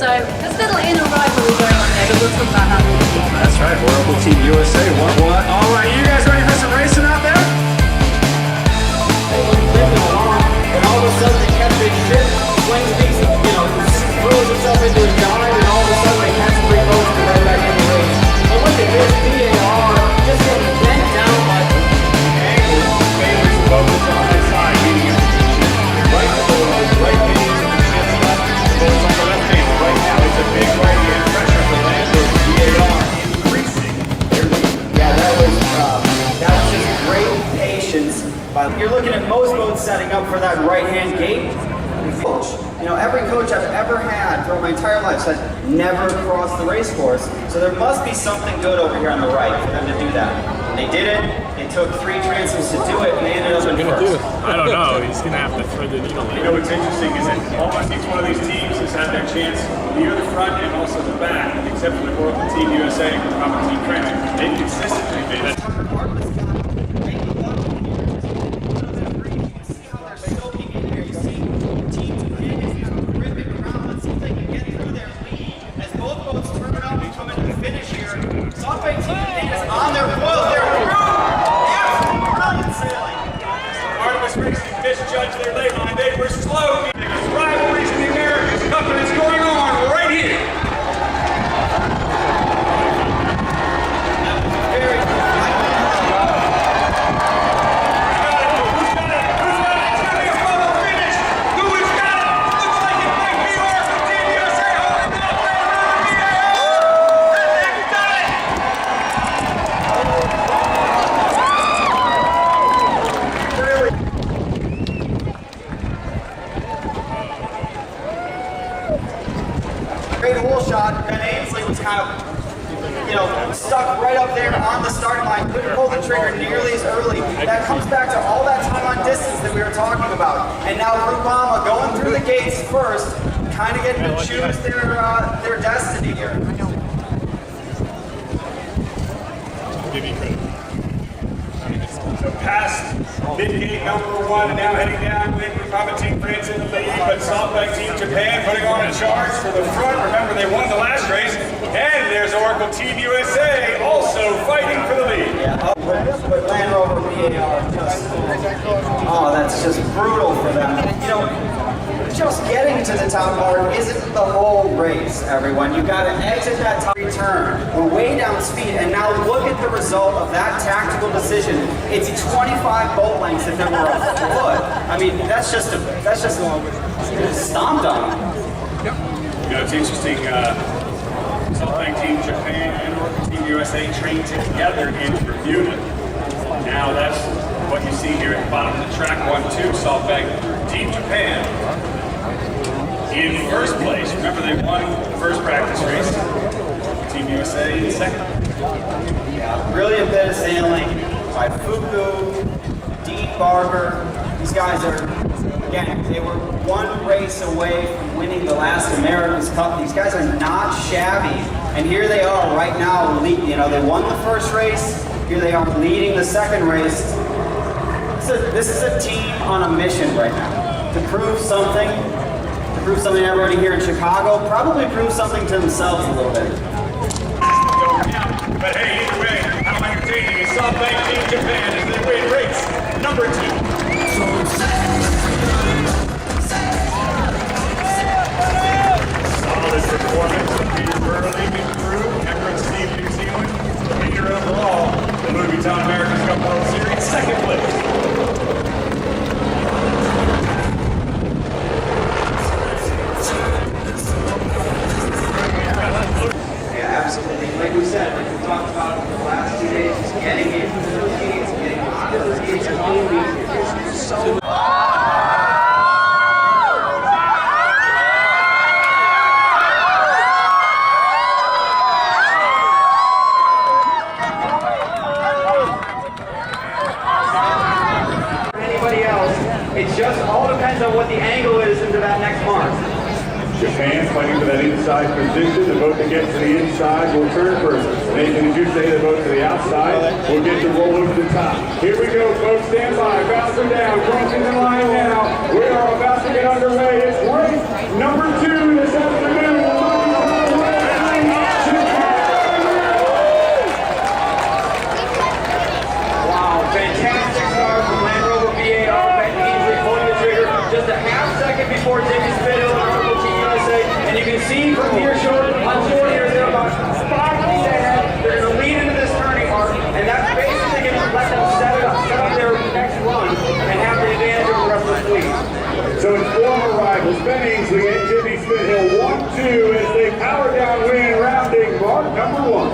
So there's a little inner rivalry going on there, but we'll talk about that later. That's right, Oracle Team USA. What? All right, you guys ready for some racing out there? They were living along, and all of a sudden they catch a shit, swings things, throws himself into a dive, and all of a sudden they catch three boats and right back in the race. But look at this VAR, just getting bent down like the angle favors the boat that's on this side, meaning it's right forward, right mediums, and the shit's left. The boat's on the left hand. Right now, it's a big right hand pressure for landlord. VAR increasing their lead. Yeah, that was just great patience. You're looking at most boats setting up for that right-hand gate. Coach, every coach I've ever had throughout my entire life said never cross the race course. So there must be something good over here on the right for them to do that. They did it. They took 3 transoms to do it, and they ended up in first. I don't know. He's going to have to thread the needle in. What's interesting is that almost each one of these teams has had their chance near the front and also the back, except for the Oracle Team USA and the Team Crank. They've consistently been. Misjudged their lane line. They were slow. Rivalries in the Americas Cup, and it's going on right here. Very good. Who's got it? Who's got it? It's going to be a photo finish. Who has got it? Looks like it might be Oracle Team USA holding up there. That thing's got it. Great hole shot. Ben Ainsley was kind of, stuck right up there on the starting line. Couldn't pull the trigger nearly as early. That comes back to all that time on distance that we were talking about. And now Rubama going through the gates first, kind of getting to choose their destiny here. Give you credit. So past mid-gate number 1, and now heading down with Rubama Team France in the lead, but SoftBank Team Japan putting on a charge for the front. Remember, they won the last race. And there's Oracle Team USA also fighting for the lead. Yeah, but Land Rover VAR that's just brutal for them. Just getting to the top part isn't the whole race, everyone. You've got to exit that top turn. We're way down speed, and now look at the result of that tactical decision. It's 25 boat lengths if it were a foot. I mean, that's just stomped on. It's interesting. SoftBank Team Japan and Oracle Team USA trained together in Bermuda. Now that's what you see here at the bottom of the track. 1-2, SoftBank Team Japan in first place. Remember, they won the first practice race. Team USA in second. Yeah, brilliant bit of sailing by Fuku, Dean Barber. These guys are, again, they were one race away from winning the last America's Cup. These guys are not shabby. And here they are right now. They won the first race. Here they are leading the second race. So this is a team on a mission right now to prove something. To prove something to everybody here in Chicago. Probably prove something to themselves a little bit. But hey, either way, how entertaining is SoftBank Team Japan as they win race number 2. Solid performance from Peter Burley and crew, Emirates Team New Zealand, the leader overall, the Louis Vuitton America's Cup World Series, second place. Yeah, absolutely. Like we said, like we talked about the last 2 days, just getting into those gates, getting onto those gates, and being so. It just all depends on what the angle is into that next mark. Japan fighting for that inside position. The boat that gets to the inside will turn first. Nathan, as you say, the boat to the outside will get to roll over the top. Here we go, folks. Stand by. Faster down. Crossing the line now. We are about to get underway. It's race number 2 this afternoon. second before Jimmy Spithill and Article Team USA. And you can see from here short, on short here, they're about 5 feet ahead. They're going to lead into this turning arc, and that's basically going to let them set up their next run and have the advantage over the rest of the fleet. So it's former rivals Ben Ainsley and Jimmy Spithill 1-2 as they power downwind, rounding mark number 1.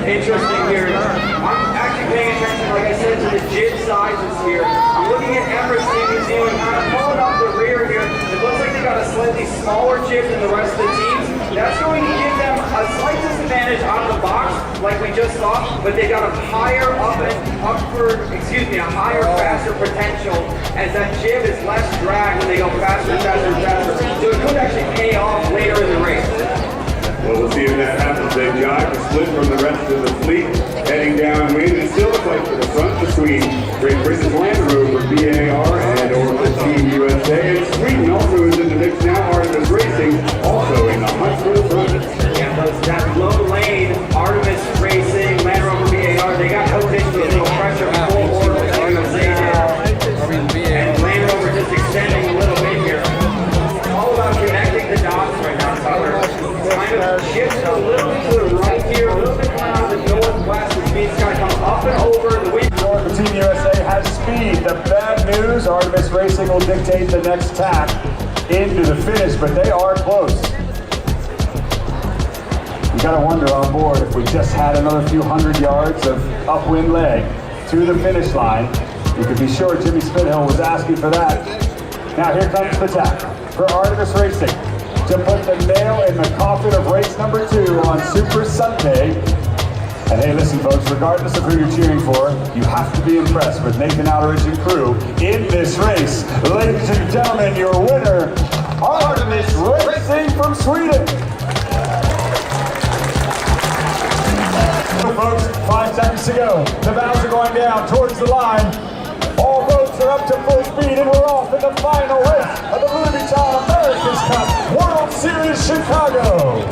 Interesting here. I'm actually paying attention, like I said, to the jib sizes here. I'm looking at Emirates Team New Zealand kind of pulling up the rear here. It looks like they got a slightly smaller jib than the rest of the teams. That's going to give them a slight disadvantage out of the box, like we just saw, but they got a higher faster potential as that jib is less drag when they go faster and faster and faster. So it could actually pay off later in the race. Well, we'll see if that happens. They jive to split from the rest of the fleet, heading downwind, and still a fight for the front between Great Britain's Land Rover BAR and Oracle Team USA. And Sweden also is in the mix now. Artemis Racing also in the hunt for the front. Yeah, that low lane, Artemis Racing, Land Rover BAR, they got hooked into a little pressure before Oracle Team USA did. And Land Rover just extending a little bit here. It's all about connecting the dots right now, Tyler. Kind of shift a little bit to the right here, a little bit going out the northwest, which means it's going to come up and over the wind. Oracle Team USA has speed. The bad news, Artemis Racing will dictate the next tack into the finish, but they are close. You gotta wonder on board if we just had another few hundred yards of upwind leg to the finish line. You could be sure Jimmy Spithill was asking for that. Now here comes the tack for Artemis Racing to put the nail in the coffin of race number 2 on Super Sunday. And hey, listen folks, regardless of who you're cheering for, you have to be impressed with Nathan Outteridge and crew in this race. Ladies and gentlemen, your winner, Artemis Racing from Sweden. So folks, 5 seconds to go. The valves are going down towards the line. All roads are up to full speed, and we're off in the final race of the Louis Vuitton America's Cup World Series Chicago.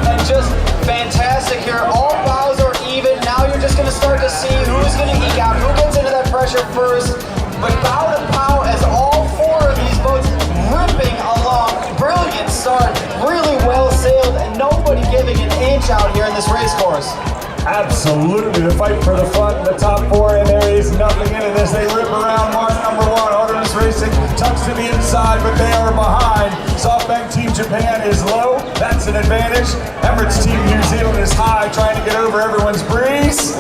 And just fantastic here. All bows are even. Now you're just going to start to see who's going to eke out, who gets into that pressure first. But bow to bow as all 4 of these boats ripping along. Brilliant start, really well sailed, and nobody giving an inch out here in this race course. Absolutely, the fight for the front and the top 4, and there is nothing in it as they rip around mark number 1. Artemis Racing tucks to the inside, but they are behind. SoftBank Team Japan is low, that's an advantage. Emirates Team New Zealand is high, trying to get over everyone's breeze.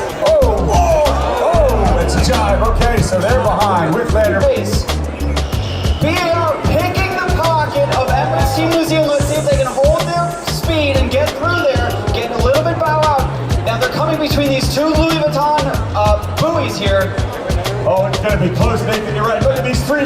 It's a jive. Okay, so they're behind with Lander. BAR picking the pocket of Emirates Team New Zealand. Let's see if they can hold their speed and get through there, getting a little bit bow out. Now they're coming between these 2 Louis Vuitton buoys here. Oh, it's going to be close, Nathan. You're right. Look at these 3